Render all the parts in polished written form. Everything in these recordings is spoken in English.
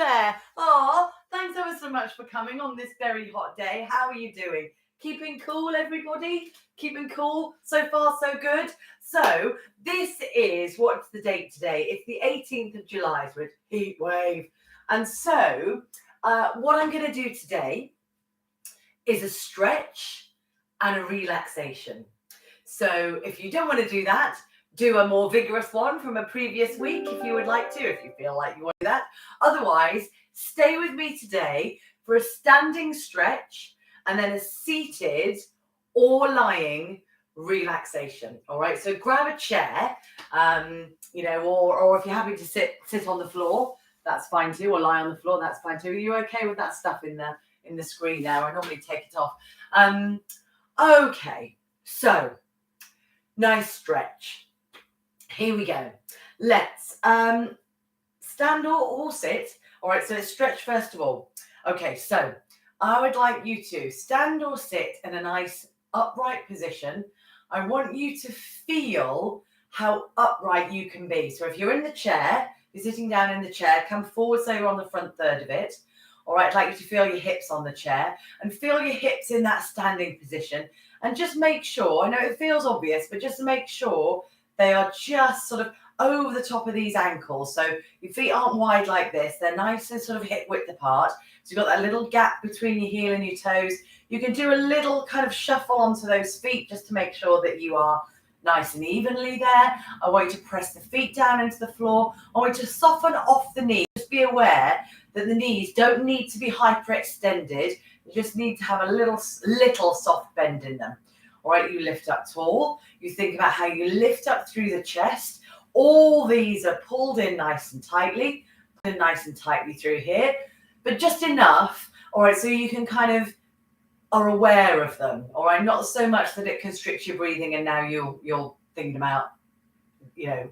there. Oh, thanks ever so much for coming on this very hot day. How are you doing? Keeping cool, everybody? Keeping cool? So far, so good. So this is, what's the date today? It's the 18th of July, so it's heat wave. And so what I'm going to do today is a stretch and a relaxation. So if you don't want to do that, do a more vigorous one from a previous week if you would like to, if you feel like you want to do that. Otherwise, stay with me today for a standing stretch and then a seated or lying relaxation. All right, so grab a chair, or if you're happy to sit on the floor, that's fine too, or lie on the floor, that's fine too. Are you okay with that stuff in the screen there? I normally take it off. Okay, so nice stretch. Here we go. Let's stand or sit. All right, so let's stretch first of all. Okay, so I would like you to stand or sit in a nice upright position. I want you to feel how upright you can be. So if you're in the chair, you're sitting down in the chair, come forward so you're on the front third of it. All right, I'd like you to feel your hips on the chair and feel your hips in that standing position. And just make sure, I know it feels obvious, but just make sure they are just sort of over the top of these ankles. So your feet aren't wide like this. They're nice and sort of hip width apart. So you've got that little gap between your heel and your toes. You can do a little kind of shuffle onto those feet just to make sure that you are nice and evenly there. I want you to press the feet down into the floor. I want you to soften off the knees. Just be aware that the knees don't need to be hyperextended. You just need to have a little soft bend in them. All right, you lift up tall. You think about how you lift up through the chest. All these are pulled in nice and tightly through here, but just enough. All right, so you can kind of are aware of them. All right, not so much that it constricts your breathing and now you're thinking about,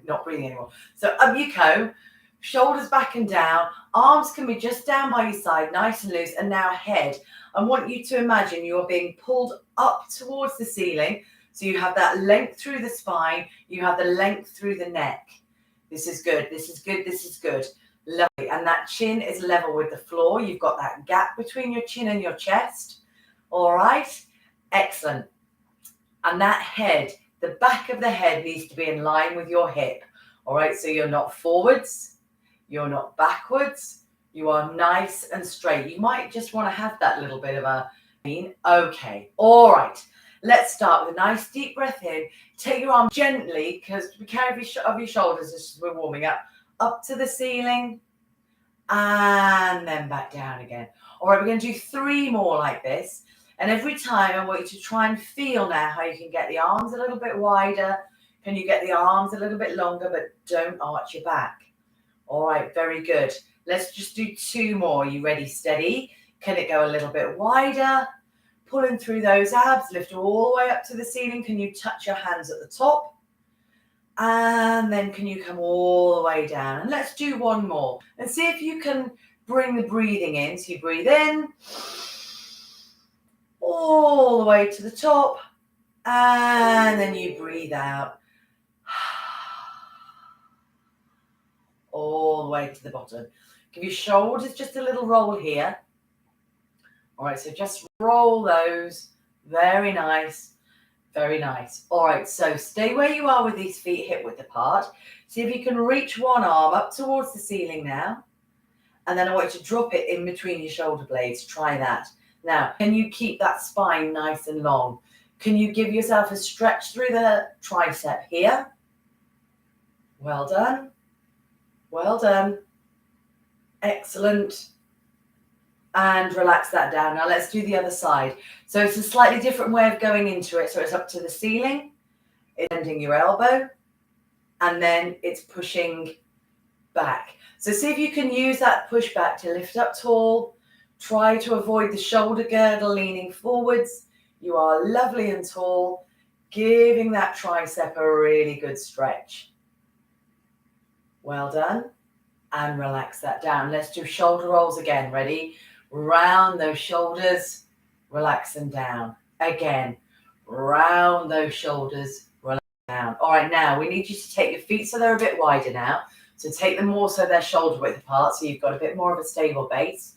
not breathing anymore. So up you go, shoulders back and down, arms can be just down by your side, nice and loose, and now head. I want you to imagine you are being pulled up towards the ceiling. So you have that length through the spine, you have the length through the neck. This is good, this is good, this is good. Lovely. And that chin is level with the floor. You've got that gap between your chin and your chest. All right, excellent. And that head, the back of the head needs to be in line with your hip. All right, so you're not forwards, you're not backwards, you are nice and straight. You might just want to have that little bit of a okay. All right, let's start with a nice deep breath in. Take your arm gently, because be careful of your shoulders as we're warming up to the ceiling, and then back down again. All right, we're going to do 3 more like this. And every time I want you to try and feel now how you can get the arms a little bit wider. Can you get the arms a little bit longer, but don't arch your back? All right, very good. Let's just do 2 more. You ready? Steady. Can it go a little bit wider? Pulling through those abs, lift all the way up to the ceiling. Can you touch your hands at the top? And then can you come all the way down? And let's do 1 more. And see if you can bring the breathing in. So you breathe in, all the way to the top, and then you breathe out all the way to the bottom. Give your shoulders just a little roll here. All right, so just roll those. Very nice, very nice. All right, so stay where you are with these feet hip width apart. See if you can reach one arm up towards the ceiling now, and then I want you to drop it in between your shoulder blades. Try that. Now, can you keep that spine nice and long? Can you give yourself a stretch through the tricep here? Well done. Well done. Excellent. And relax that down. Now let's do the other side. So it's a slightly different way of going into it. So it's up to the ceiling, it's bending your elbow, and then it's pushing back. So see if you can use that push back to lift up tall. Try to avoid the shoulder girdle leaning forwards. You are lovely and tall, giving that tricep a really good stretch. Well done. And relax that down. Let's do shoulder rolls again. Ready? Round those shoulders, relax them down. Again, round those shoulders, relax down. All right, now we need you to take your feet so they're a bit wider now. So take them more so they're shoulder width apart, so you've got a bit more of a stable base.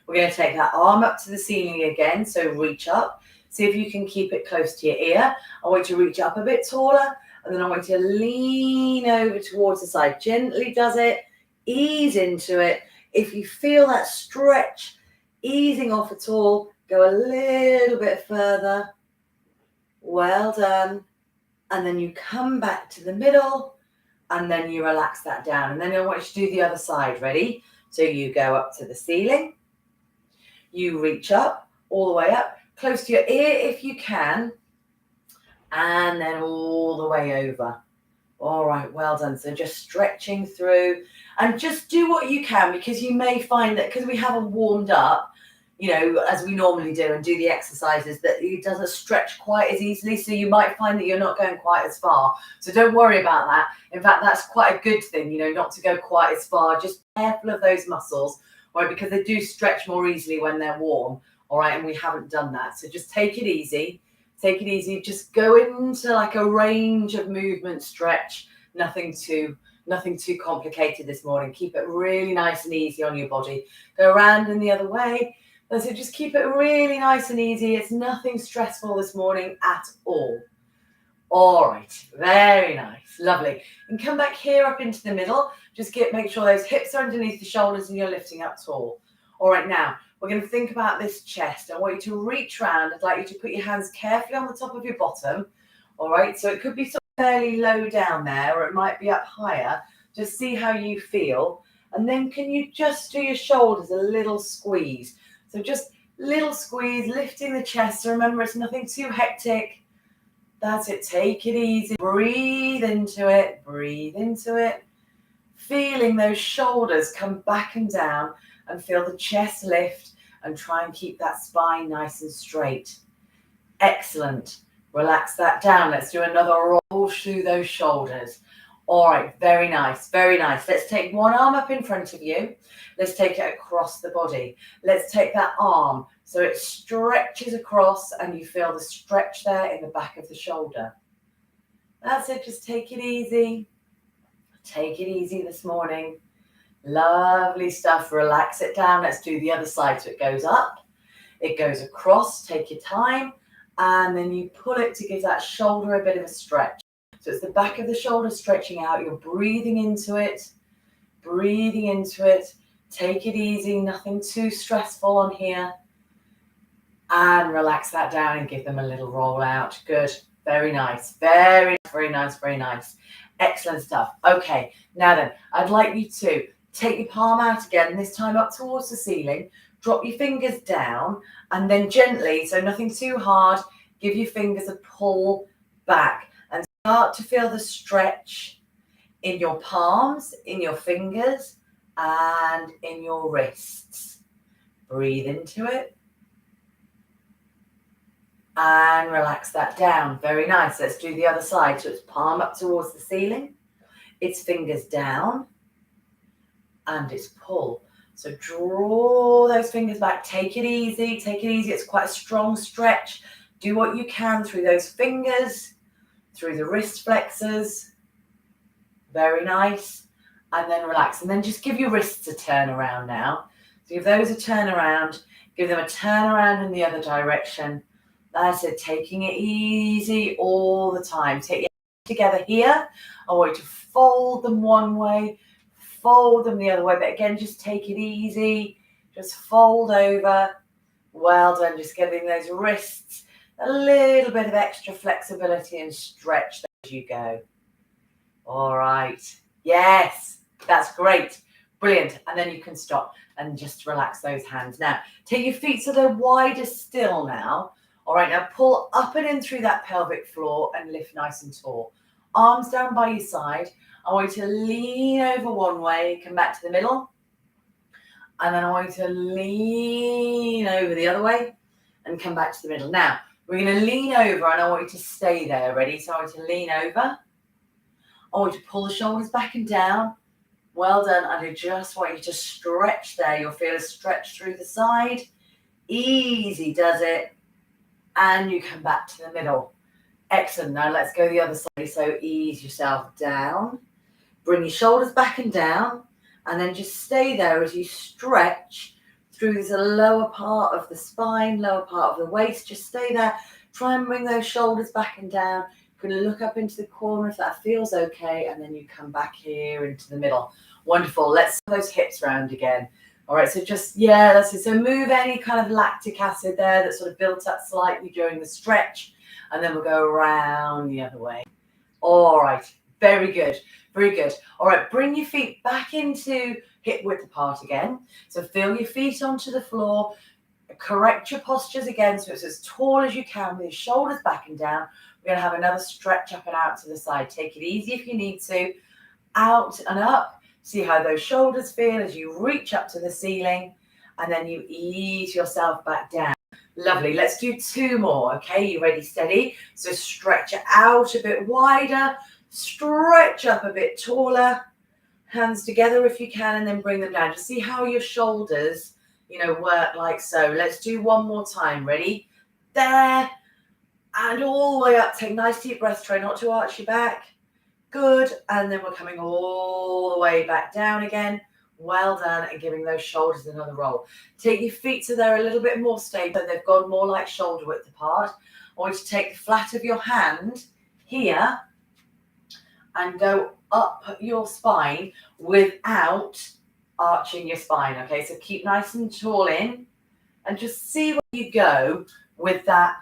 We're going to take that arm up to the ceiling again, so reach up. See if you can keep it close to your ear. I want you to reach up a bit taller, and then I want you to lean over towards the side. Gently does it, ease into it. If you feel that stretch easing off at all, go a little bit further. Well done. And then you come back to the middle, and then you relax that down. And then I want you to do the other side. Ready? So you go up to the ceiling. You reach up, all the way up, close to your ear if you can, and then all the way over. All right, well done. So just stretching through, and just do what you can, because you may find that because we haven't warmed up, as we normally do and do the exercises, that it doesn't stretch quite as easily. So you might find that you're not going quite as far. So don't worry about that. In fact, that's quite a good thing, not to go quite as far. Just careful of those muscles, right? Because they do stretch more easily when they're warm. All right. And we haven't done that. So just take it easy. Take it easy. Just go into like a range of movement stretch. Nothing too complicated this morning. Keep it really nice and easy on your body. Go around in the other way. So just keep it really nice and easy. It's nothing stressful this morning at all. All right, very nice, lovely. And come back here up into the middle. Just make sure those hips are underneath the shoulders and you're lifting up tall. All right, now we're going to think about this chest. I want you to reach around. I'd like you to put your hands carefully on the top of your bottom. All right, so it could be sort of fairly low down there, or it might be up higher. Just see how you feel. And then can you just do your shoulders a little squeeze? So just little squeeze, lifting the chest. So remember, it's nothing too hectic. That's it. Take it easy. Breathe into it. Breathe into it. Feeling those shoulders come back and down, and feel the chest lift, and try and keep that spine nice and straight. Excellent. Relax that down. Let's do another roll through those shoulders. All right, very nice, very nice. Let's take one arm up in front of you. Let's take it across the body. Let's take that arm so it stretches across, and you feel the stretch there in the back of the shoulder. That's it, just take it easy. Take it easy this morning. Lovely stuff. Relax it down. Let's do the other side. So it goes up, it goes across, take your time, and then you pull it to give that shoulder a bit of a stretch. So it's the back of the shoulder stretching out. You're breathing into it, breathing into it. Take it easy, nothing too stressful on here. And relax that down and give them a little roll out. Good, very nice, very, very nice, very nice. Excellent stuff. Okay, now then, I'd like you to take your palm out again, this time up towards the ceiling. Drop your fingers down, and then gently, so nothing too hard, give your fingers a pull back. Start to feel the stretch in your palms, in your fingers, and in your wrists. Breathe into it. And relax that down. Very nice. Let's do the other side. So it's palm up towards the ceiling. It's fingers down. And it's pull. So draw those fingers back. Take it easy. Take it easy. It's quite a strong stretch. Do what you can through those fingers, through the wrist flexors. Very nice. And then relax. And then just give your wrists a turn around now. So give those a turn around. Give them a turn around in the other direction. That's it. Taking it easy all the time. Take your hands together here. I want you to fold them one way, fold them the other way. But again, just take it easy. Just fold over. Well done. Just getting those wrists a little bit of extra flexibility and stretch as you go. All right. Yes, that's great. Brilliant. And then you can stop and just relax those hands. Now, take your feet so they're wider still now. All right, now pull up and in through that pelvic floor and lift nice and tall. Arms down by your side. I want you to lean over one way, come back to the middle. And then I want you to lean over the other way and come back to the middle. Now, we're going to lean over, and I want you to stay there. Ready? So I want you to lean over. I want you to pull the shoulders back and down. Well done. And I just want you to stretch there. You'll feel a stretch through the side. Easy does it. And you come back to the middle. Excellent. Now let's go the other side. So ease yourself down. Bring your shoulders back and down, and then just stay there as you stretch through the lower part of the spine, lower part of the waist. Just stay there. Try and bring those shoulders back and down. You're going to look up into the corner if that feels okay, and then you come back here into the middle. Wonderful. Let's move those hips round again. All right, so just, yeah, that's it. So move any kind of lactic acid there that sort of built up slightly during the stretch, and then we'll go around the other way. All right, very good, very good. All right, bring your feet back into hip width apart again. So feel your feet onto the floor. Correct your postures again so it's as tall as you can with your shoulders back and down. We're going to have another stretch up and out to the side. Take it easy if you need to. Out and up. See how those shoulders feel as you reach up to the ceiling, and then you ease yourself back down. Lovely. Let's do 2 more. Okay, you ready, steady? So stretch it out a bit wider, stretch up a bit taller, hands together if you can, and then bring them down. Just see how your shoulders, work like so. Let's do 1 more time. Ready? There, and all the way up. Take nice deep breaths. Try not to arch your back. Good. And then we're coming all the way back down again. Well done. And giving those shoulders another roll. Take your feet so they're a little bit more stable. So they've gone more like shoulder width apart. I want you to take the flat of your hand here and go up your spine without arching your spine. Okay, so keep nice and tall in and just see where you go with that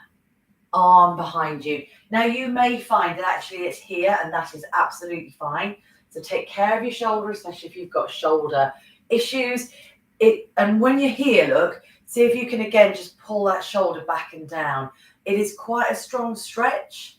arm behind you. Now you may find that actually it's here, and that is absolutely fine. So take care of your shoulder, especially if you've got shoulder issues. And when you're here, look, see if you can again just pull that shoulder back and down. It is quite a strong stretch.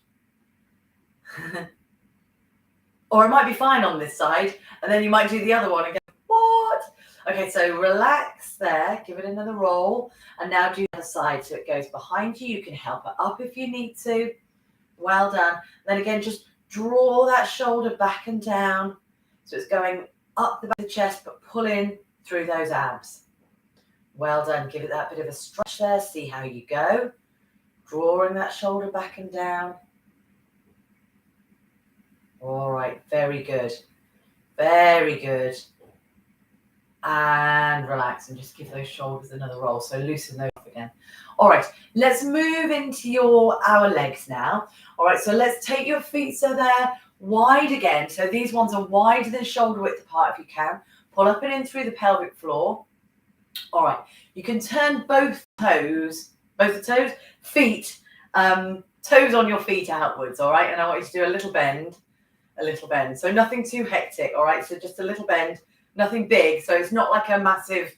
Or it might be fine on this side, and then you might do the other one and go, what? Okay, so relax there, give it another roll, and now do the other side so it goes behind you. You can help it up if you need to. Well done. Then again, just draw that shoulder back and down so it's going up the back of the chest, but pull in through those abs. Well done. Give it that bit of a stretch there. See how you go. Drawing that shoulder back and down. All right, very good. Very good. And relax and just give those shoulders another roll. So loosen those up again. All right, let's move into our legs now. All right, so let's take your feet so they're wide again. So these ones are wider than shoulder width apart if you can. Pull up and in through the pelvic floor. All right, you can turn both the feet, toes on your feet outwards. All right, and I want you to do a little bend. So nothing too hectic. All right, so just a little bend. Nothing big, so it's not like a massive,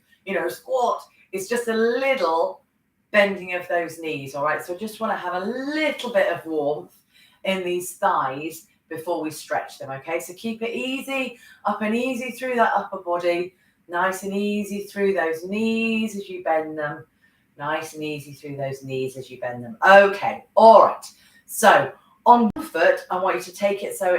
squat. It's just a little bending of those knees, all right? So just want to have a little bit of warmth in these thighs before we stretch them, okay? So keep it easy, up and easy through that upper body, nice and easy through those knees as you bend them, nice and easy through those knees as you bend them. Okay, all right. So on one foot, I want you to take it so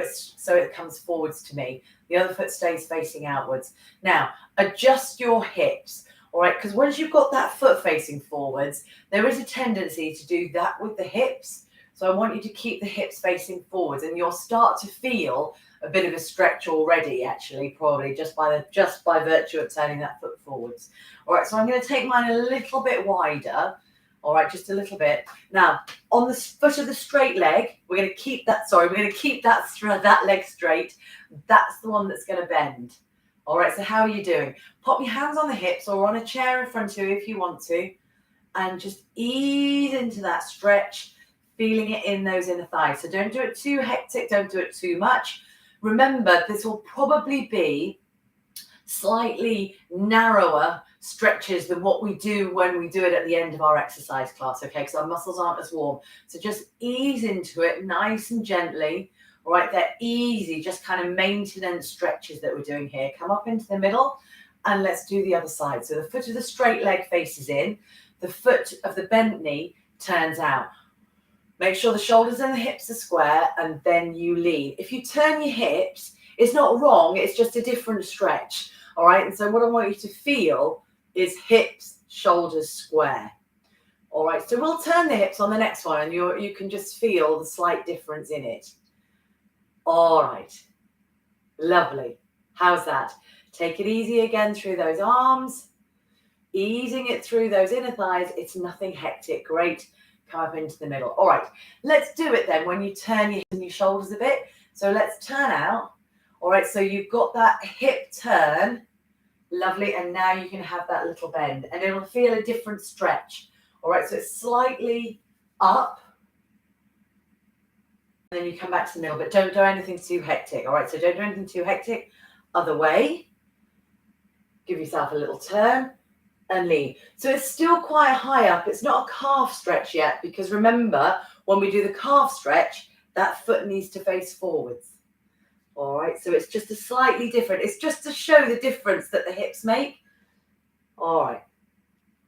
it comes forwards to me. The other foot stays facing outwards. Now, adjust your hips, all right? Because once you've got that foot facing forwards, there is a tendency to do that with the hips. So I want you to keep the hips facing forwards, and you'll start to feel a bit of a stretch already, actually, probably just by virtue of turning that foot forwards. All right, so I'm going to take mine a little bit wider. All right, just a little bit. Now, on the foot of the straight leg, we're going to keep that leg straight. That's the one that's going to bend. All right, so how are you doing? Pop your hands on the hips or on a chair in front of you if you want to, and just ease into that stretch, feeling it in those inner thighs. So don't do it too hectic, don't do it too much. Remember, this will probably be slightly narrower stretches than what we do when we do it at the end of our exercise class, okay? Because our muscles aren't as warm. So just ease into it nice and gently. All right, they're easy, just kind of maintenance stretches that we're doing here. Come up into the middle and let's do the other side. So the foot of the straight leg faces in, the foot of the bent knee turns out. Make sure the shoulders and the hips are square, and then you lean. If you turn your hips, it's not wrong, it's just a different stretch. All right, and so what I want you to feel is hips, shoulders square. All right, so we'll turn the hips on the next one, and you can just feel the slight difference in it. All right. Lovely. How's that? Take it easy again through those arms, easing it through those inner thighs. It's nothing hectic. Great. Come up into the middle. All right, let's do it then when you turn your hips and your shoulders a bit. So let's turn out. All right, so you've got that hip turn. Lovely. And now you can have that little bend and it'll feel a different stretch. All right, so it's slightly up. And then you come back to the middle, but don't do anything too hectic. All right, so don't do anything too hectic. Other way. Give yourself a little turn and lean. So it's still quite high up. It's not a calf stretch yet because remember, when we do the calf stretch, that foot needs to face forwards. All right, so it's just a slightly different. It's just to show the difference that the hips make. All right,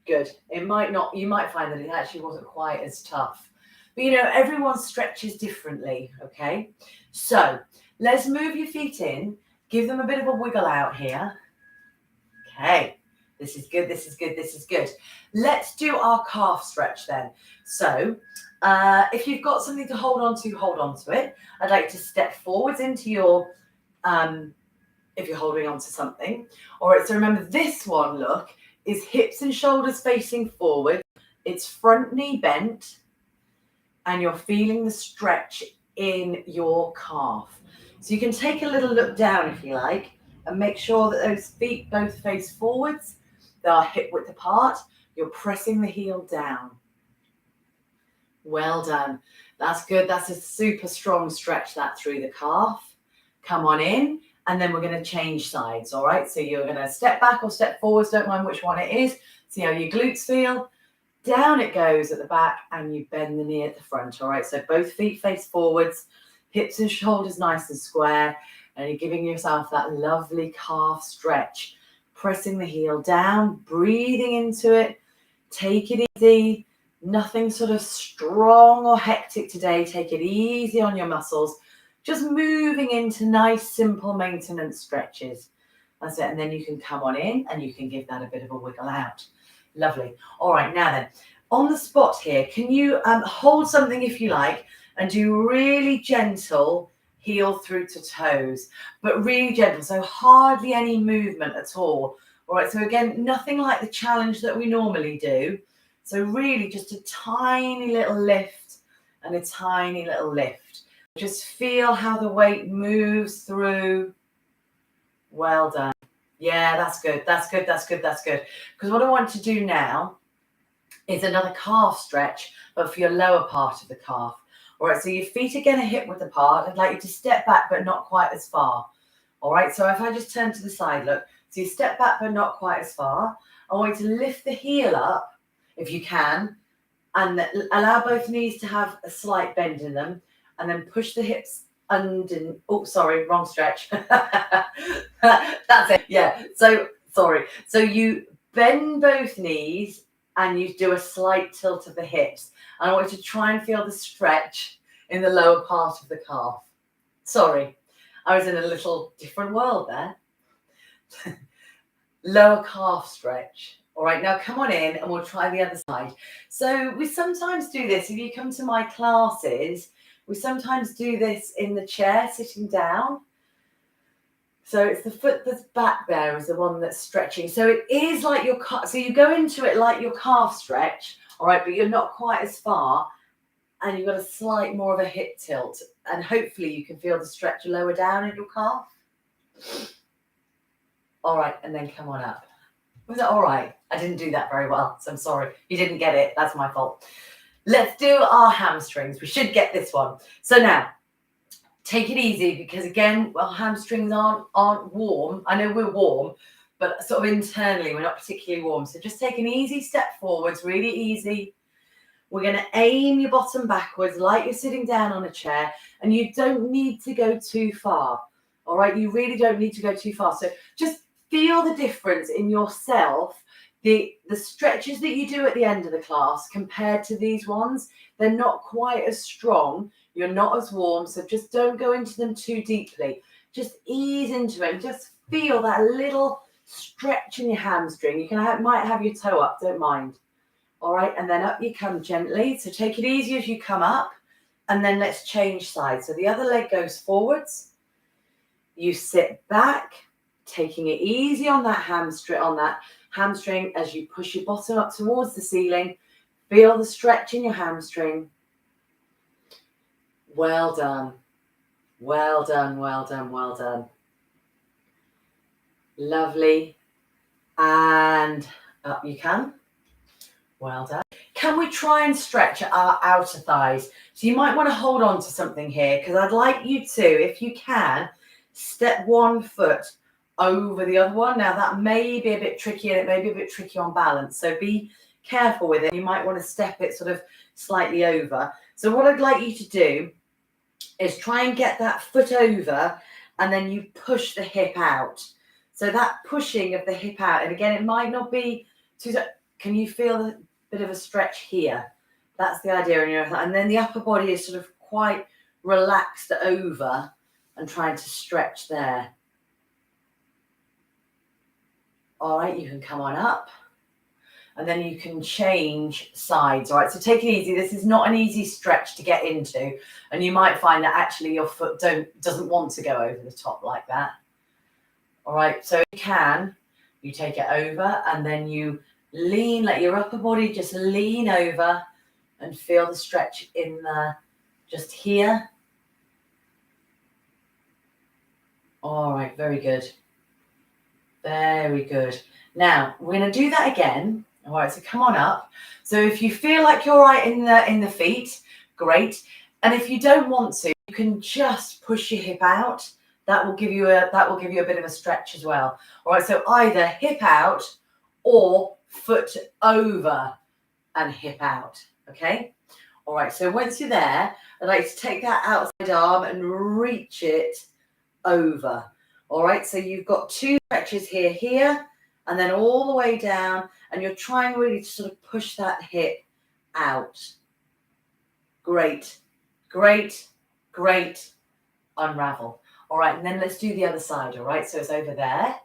good. It might not, you might find that it actually wasn't quite as tough. But you know, everyone stretches differently, okay? So let's move your feet in. Give them a bit of a wiggle out here. Okay, this is good, this is good, this is good. Let's do our calf stretch then. So if you've got something to hold on to it. I'd like to step forwards into your, if you're holding on to something. All right, so remember this one, look, is hips and shoulders facing forward. It's front knee bent and you're feeling the stretch in your calf. So you can take a little look down if you like and make sure that those feet both face forwards. They are hip width apart. You're pressing the heel down. Well done. That's good. That's a super strong stretch that through the calf. Come on in. And then we're going to change sides. All right. So you're going to step back or step forwards. Don't mind which one it is. See how your glutes feel. Down it goes at the back and you bend the knee at the front. All right. So both feet face forwards. Hips and shoulders nice and square. And you're giving yourself that lovely calf stretch. Pressing the heel down. Breathing into it. Take it easy. Nothing sort of strong or hectic today. Take it easy on your muscles. Just moving into nice, simple maintenance stretches. That's it. And then you can come on in and you can give that a bit of a wiggle out. Lovely. All right. Now then, on the spot here, can you hold something if you like and do really gentle heel through to toes, but really gentle. So hardly any movement at all. All right. So again, nothing like the challenge that we normally do. So really just a tiny little lift and a tiny little lift. Just feel how the weight moves through. Well done. Yeah, that's good. That's good. That's good. That's good. Because what I want to do now is another calf stretch, but for your lower part of the calf. All right, so your feet again are hip width apart. I'd like you to step back, but not quite as far. All right, so if I just turn to the side, look. So you step back, but not quite as far. I want you to lift the heel up, if you can, and allow both knees to have a slight bend in them, and then push the hips under. Oh, sorry, wrong stretch. That's it. Yeah. So sorry. So you bend both knees and you do a slight tilt of the hips. And I want you to try and feel the stretch in the lower part of the calf. Sorry, I was in a little different world there. Lower calf stretch. All right, now come on in and we'll try the other side. So we sometimes do this. If you come to my classes, we sometimes do this in the chair, sitting down. So it's the foot that's back there is the one that's stretching. So it is like your calf. So you go into it like your calf stretch, all right, but you're not quite as far. And you've got a slight more of a hip tilt. And hopefully you can feel the stretch lower down in your calf. All right, and then come on up. Was that all right? I didn't do that very well, so I'm sorry. You didn't get it. That's my fault. Let's do our hamstrings. We should get this one. So now, take it easy because, again, well, hamstrings aren't warm. I know we're warm, but sort of internally, we're not particularly warm. So just take an easy step forwards, really easy. We're going to aim your bottom backwards like you're sitting down on a chair, and you don't need to go too far. All right? You really don't need to go too far. So just feel the difference in yourself, the stretches that you do at the end of the class compared to these ones. They're not quite as strong. You're not as warm, so just don't go into them too deeply. Just ease into it and just feel that little stretch in your hamstring. You might have your toe up, don't mind. All right, and then up you come gently. So take it easy as you come up, and then let's change sides. So the other leg goes forwards. You sit back, taking it easy on that hamstring as you push your bottom up towards the ceiling. Feel the stretch in your hamstring. Well done. Well done, well done, well done. Lovely. And up you can. Well done. Can we try and stretch our outer thighs? So you might want to hold on to something here, because I'd like you to, if you can, step one foot over the other one. Now that may be a bit tricky, and it may be a bit tricky on balance. So be careful with it. You might want to step it sort of slightly over. So what I'd like you to do is try and get that foot over, and then you push the hip out. So that pushing of the hip out, and again, it might not be too. Can you feel a bit of a stretch here? That's the idea in your, and then the upper body is sort of quite relaxed over and trying to stretch there. All right, you can come on up, and then you can change sides. All right, so take it easy. This is not an easy stretch to get into, and you might find that actually your foot doesn't want to go over the top like that. All right, so you take it over, and then you lean, let your upper body just lean over and feel the stretch in just here. All right, very good. Very good. Now, we're going to do that again. All right, so come on up. So if you feel like you're right in the feet, great. And if you don't want to, you can just push your hip out. That will give you a bit of a stretch as well. All right, so either hip out or foot over and hip out. Okay. All right, so once you're there, I'd like to take that outside arm and reach it over. All right, so you've got two stretches here, and then all the way down, and you're trying really to sort of push that hip out. Great, great, great. Unravel. All right, and then let's do the other side. All right, so it's over there,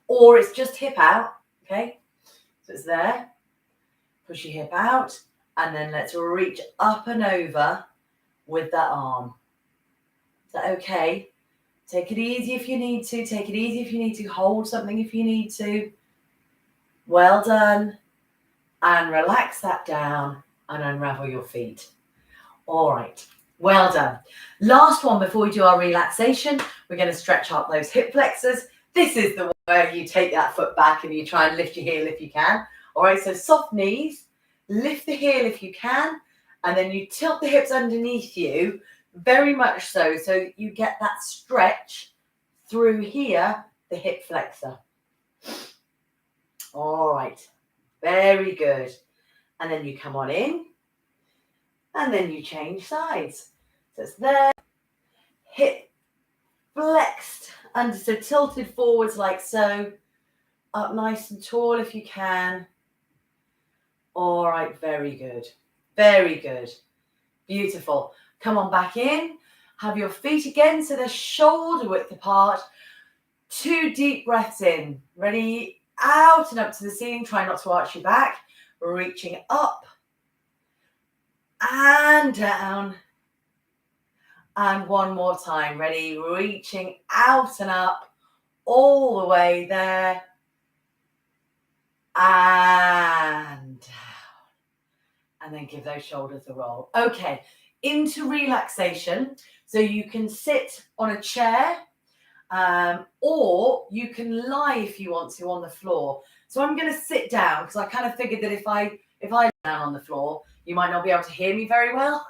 or it's just hip out. Okay, so it's there. Push your hip out, and then let's reach up and over with that arm. Is that okay? Take it easy if you need to. Take it easy if you need to. Hold something if you need to. Well done. And relax that down and unravel your feet. All right. Well done. Last one before we do our relaxation. We're going to stretch up those hip flexors. This is the one where you take that foot back and you try and lift your heel if you can. All right. So soft knees. Lift the heel if you can. And then you tilt the hips underneath you. Very much so. So you get that stretch through here, the hip flexor. All right. Very good. And then you come on in. And then you change sides. So it's there. Hip flexed under. So tilted forwards like so. Up nice and tall if you can. All right. Very good. Very good. Beautiful. Come on back in. Have your feet again so they're shoulder width apart. 2 deep breaths in. Ready? Out and up to the ceiling. Try not to arch your back. Reaching up and down. And one more time. Ready? Reaching out and up all the way there. And down. And then give those shoulders a roll. Okay. Into relaxation. So you can sit on a chair, or you can lie if you want to on the floor. So I'm going to sit down because I kind of figured that if I lie down on the floor, you might not be able to hear me very well.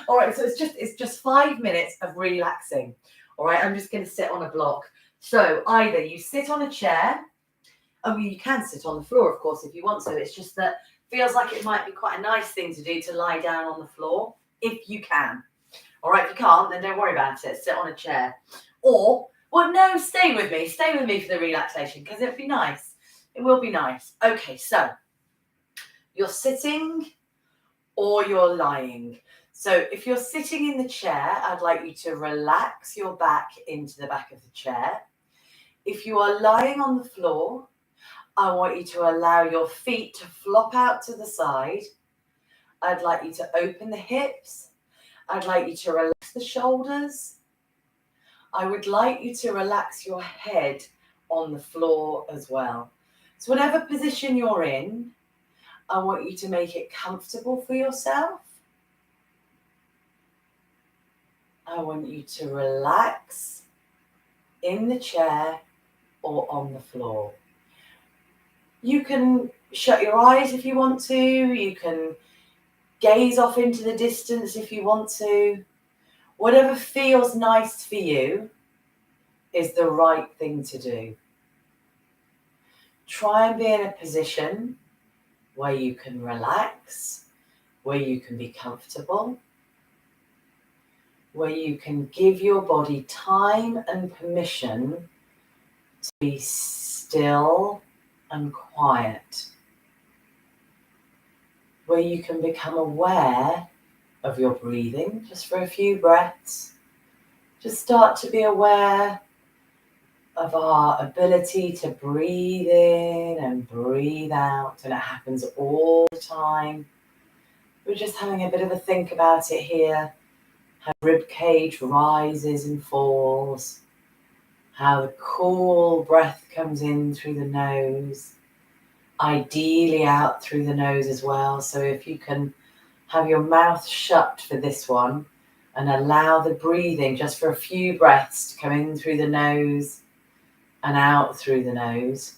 All right, so it's just 5 minutes of relaxing. All right, I'm just going to sit on a block. So either you sit on a chair, you can sit on the floor, of course, if you want to. It's just that feels like it might be quite a nice thing to do to lie down on the floor if you can. All right, if you can't, then don't worry about it. Sit on a chair. Or, well, no, stay with me. Stay with me for the relaxation because it'll be nice. It will be nice. Okay, so you're sitting or you're lying. So if you're sitting in the chair, I'd like you to relax your back into the back of the chair. If you are lying on the floor, I want you to allow your feet to flop out to the side. I'd like you to open the hips. I'd like you to relax the shoulders. I would like you to relax your head on the floor as well. So whatever position you're in, I want you to make it comfortable for yourself. I want you to relax in the chair or on the floor. You can shut your eyes if you want to. You can gaze off into the distance if you want to. Whatever feels nice for you is the right thing to do. Try and be in a position where you can relax, where you can be comfortable, where you can give your body time and permission to be still and quiet, where you can become aware of your breathing just for a few breaths. Just start to be aware of our ability to breathe in and breathe out, and it happens all the time. We're just having a bit of a think about it here, how rib cage rises and falls, how the cool breath comes in through the nose, ideally out through the nose as well. So if you can have your mouth shut for this one and allow the breathing just for a few breaths to come in through the nose and out through the nose.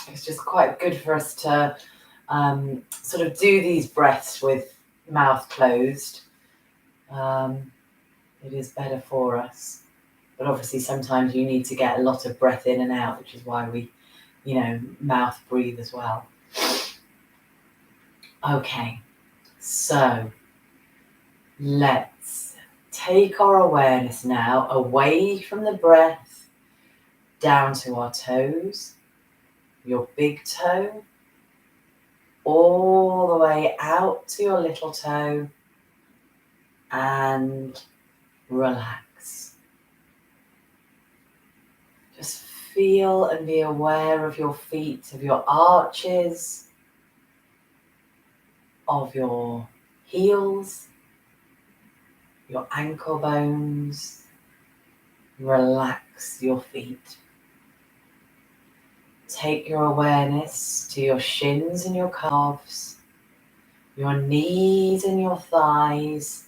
It's just quite good for us to sort of do these breaths with mouth closed. It is better for us. But obviously sometimes you need to get a lot of breath in and out, which is why we, mouth breathe as well. Okay, so let's take our awareness now away from the breath, down to our toes, your big toe, all the way out to your little toe, and relax. Just feel and be aware of your feet, of your arches, of your heels, your ankle bones. Relax your feet. Take your awareness to your shins and your calves, your knees and your thighs,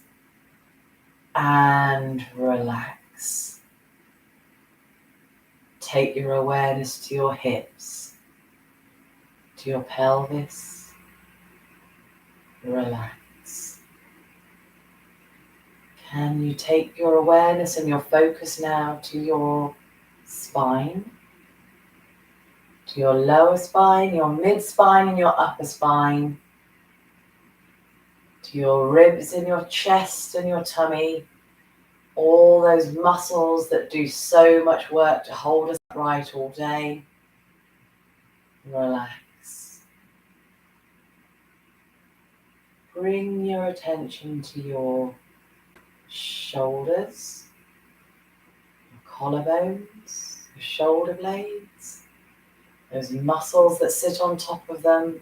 and relax. Take your awareness to your hips, to your pelvis. Relax. Can you take your awareness and your focus now to your spine, to your lower spine, your mid-spine and your upper spine, to your ribs and your chest and your tummy, all those muscles that do so much work to hold us upright all day. Relax. Bring your attention to your shoulders, your collarbones, your shoulder blades, those muscles that sit on top of them.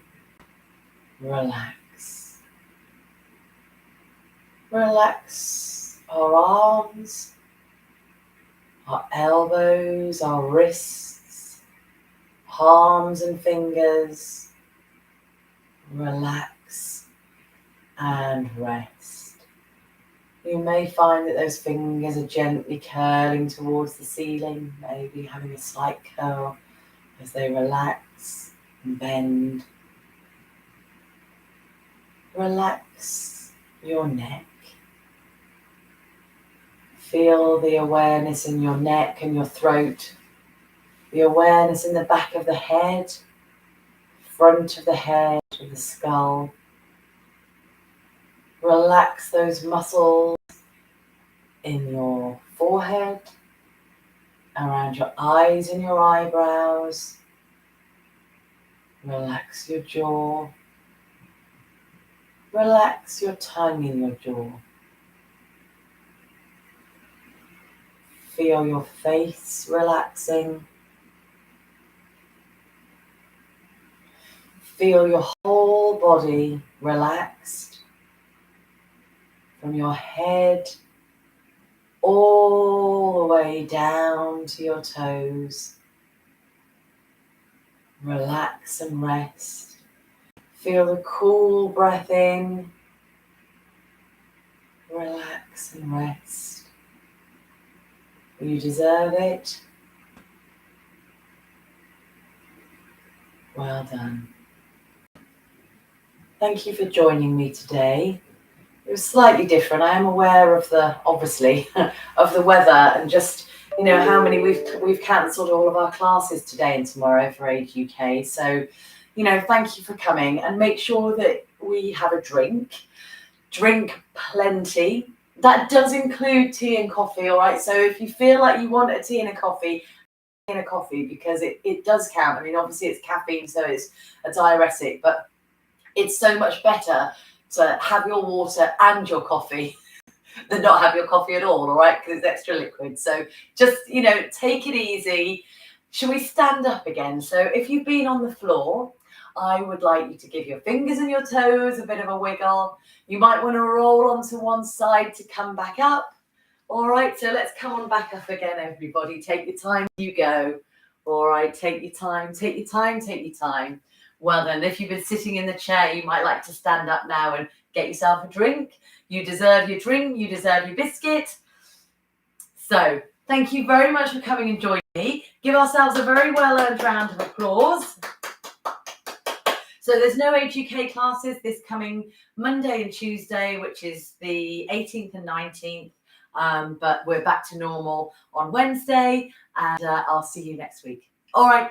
Relax. Relax our arms, our elbows, our wrists, palms and fingers. Relax and rest. You may find that those fingers are gently curling towards the ceiling, maybe having a slight curl as they relax and bend. Relax your neck. Feel the awareness in your neck and your throat, the awareness in the back of the head, front of the head, of the skull. Relax those muscles in your forehead, around your eyes and your eyebrows. Relax your jaw. Relax your tongue in your jaw. Feel your face relaxing. Feel your whole body relaxed from your head all the way down to your toes. Relax and rest. Feel the cool breath in. Relax and rest. You deserve it. Well done. Thank you for joining me today. It was slightly different. I am aware of obviously, of the weather and just, how many we've cancelled all of our classes today and tomorrow for Age UK. So, thank you for coming, and make sure that we have a drink. Drink plenty. That does include tea and coffee, all right? So if you feel like you want a tea and a coffee, because it does count. I mean, obviously it's caffeine, so it's a diuretic, but it's so much better to have your water and your coffee than not have your coffee at all right? Because it's extra liquid. So just, take it easy. Shall we stand up again? So if you've been on the floor, I would like you to give your fingers and your toes a bit of a wiggle. You might want to roll onto one side to come back up. All right, so let's come on back up again, everybody. Take your time, you go. All right, take your time, take your time, take your time. Well then, if you've been sitting in the chair, you might like to stand up now and get yourself a drink. You deserve your drink, you deserve your biscuit. So, thank you very much for coming and joining me. Give ourselves a very well-earned round of applause. So there's no Age UK classes this coming Monday and Tuesday, which is the 18th and 19th. But we're back to normal on Wednesday, and I'll see you next week. All right.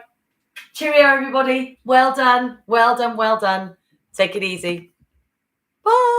Cheerio, everybody. Well done. Well done. Well done. Take it easy. Bye.